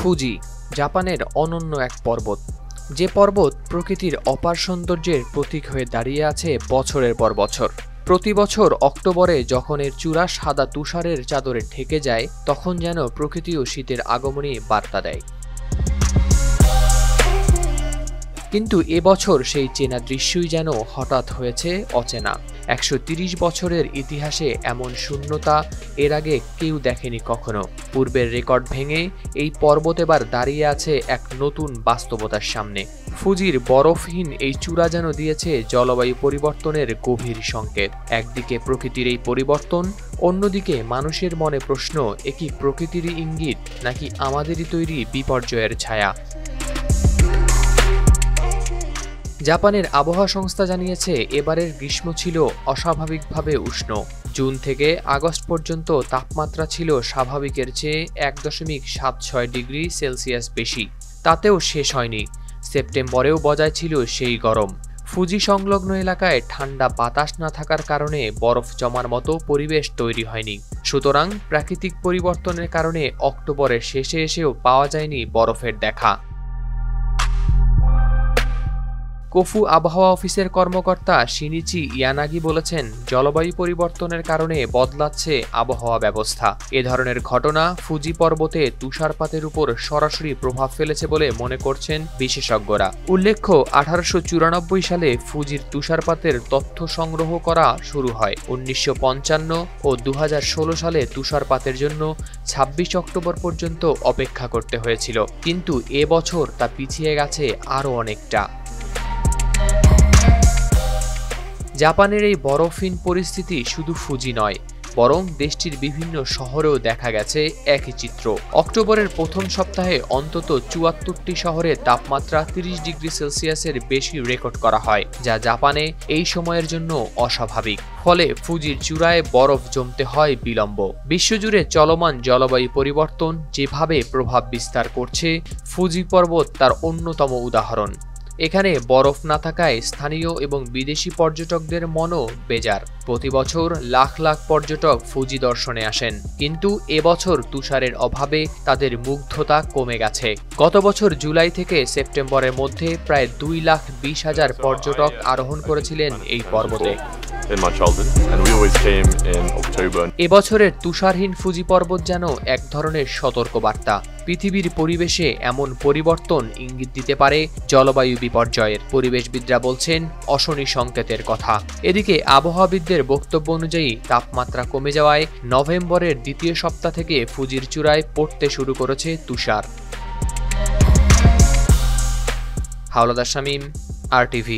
Fuji জাপানের অনন্য এক পর্বত, যে পর্বত প্রকৃতির অপার সৌন্দর্যের প্রতীক হয়ে দাঁড়িয়ে আছে বছরের পর বছর। প্রতি বছর অক্টোবরে যখন এর চূড়া সাদা তুষারের চাদরে ঢেকে যায়, তখন যেন প্রকৃতিও শীতের আগমনী বার্তা দেয়। কিন্তু এবছর সেই চেনা দৃশ্যই যেন হঠাৎ হয়েছে অচেনা। ১৩০ বছরের ইতিহাসে এমন শূন্যতা এর আগে কেউ দেখেনি কখনো। পূর্বের রেকর্ড ভেঙে এই পর্বত এবার দাঁড়িয়ে আছে এক নতুন বাস্তবতার সামনে। ফুজির বরফহীন এই চূড়া যেন দিয়েছে জলবায়ু পরিবর্তনের গভীর সংকেত। একদিকে প্রকৃতির এই পরিবর্তন, অন্যদিকে মানুষের মনে প্রশ্ন, এ কি প্রকৃতিরই ইঙ্গিত নাকি আমাদেরই তৈরি বিপর্যয়ের ছায়া? জাপানের আবহাওয়া সংস্থা জানিয়েছে, এবারের গ্রীষ্ম ছিল অস্বাভাবিকভাবে উষ্ণ। জুন থেকে আগস্ট পর্যন্ত তাপমাত্রা ছিল স্বাভাবিকের চেয়ে ১.৭৬ ডিগ্রি সেলসিয়াস বেশি। তাতেও শেষ হয়নি, সেপ্টেম্বরেও বজায় ছিল সেই গরম। ফুজি সংলগ্ন এলাকায় ঠান্ডা বাতাস না থাকার কারণে বরফ জমার মতো পরিবেশ তৈরি হয়নি। সুতরাং প্রাকৃতিক পরিবর্তনের কারণে অক্টোবরের শেষে এসেও পাওয়া যায়নি বরফের দেখা। কোফু আবহাওয়া অফিসের কর্মকর্তা শিনিচি ইয়ানাগি বলেছেন, জলবায়ু পরিবর্তনের কারণে বদলাচ্ছে আবহাওয়া ব্যবস্থা। এ ধরনের ঘটনা ফুজি পর্বতে তুষারপাতের উপর সরাসরি প্রভাব ফেলেছে বলে মনে করছেন বিশেষজ্ঞরা। উল্লেখ্য, ১৮৯৪ সালে ফুজির তুষারপাতের তথ্য সংগ্রহ করা শুরু হয়। ১৯৫৫ ও ২০১৬ সালে তুষারপাতের জন্য ২৬ অক্টোবর পর্যন্ত অপেক্ষা করতে হয়েছিল, কিন্তু এবছর তা পিছিয়ে গেছে আরও অনেকটা। জাপানের এই বরফহীন পরিস্থিতি শুধু ফুজি নয়, বরং দেশটির বিভিন্ন শহরেও দেখা গেছে একই চিত্র। অক্টোবরের প্রথম সপ্তাহে অন্তত ৭৪টি শহরে তাপমাত্রা ৩০ ডিগ্রি সেলসিয়াসের বেশি রেকর্ড করা হয়, যা জাপানে এই সময়ের জন্য অস্বাভাবিক। ফলে ফুজির চূড়ায় বরফ জমতে হয় বিলম্ব। বিশ্বজুড়ে চলমান জলবায়ু পরিবর্তন যেভাবে প্রভাব বিস্তার করছে, ফুজি পর্বত তার অন্যতম উদাহরণ। এখানে বরফ না থাকায় স্থানীয় এবং বিদেশি পর্যটকদের মনও বেজার। প্রতি বছর লাখ লাখ পর্যটক ফুজি দর্শনে আসেন, কিন্তু এবছর তুষারের অভাবে তাদের মুগ্ধতা কমে গেছে। গত বছর জুলাই থেকে সেপ্টেম্বরের মধ্যে প্রায় ২,২০,০০০ পর্যটক আরোহণ করেছিলেন এই পর্বতে। এবছরের তুষারহীন ফুজি পর্বত যেন এক ধরনের সতর্কবার্তা। পৃথিবীর পরিবেশে এমন পরিবর্তন ইঙ্গিত দিতে পারে জলবায়ু বিপর্যয়ের। পরিবেশবিদরা বলছেন অশনি সংকেতের কথা। এদিকে আবহাওয়াবিদদের বক্তব্য অনুযায়ী তাপমাত্রা কমে যাওয়ায় নভেম্বরের দ্বিতীয় সপ্তাহ থেকে ফুজির চূড়ায় পড়তে শুরু করেছে তুষার। হাওলাদার শামীম, RTV।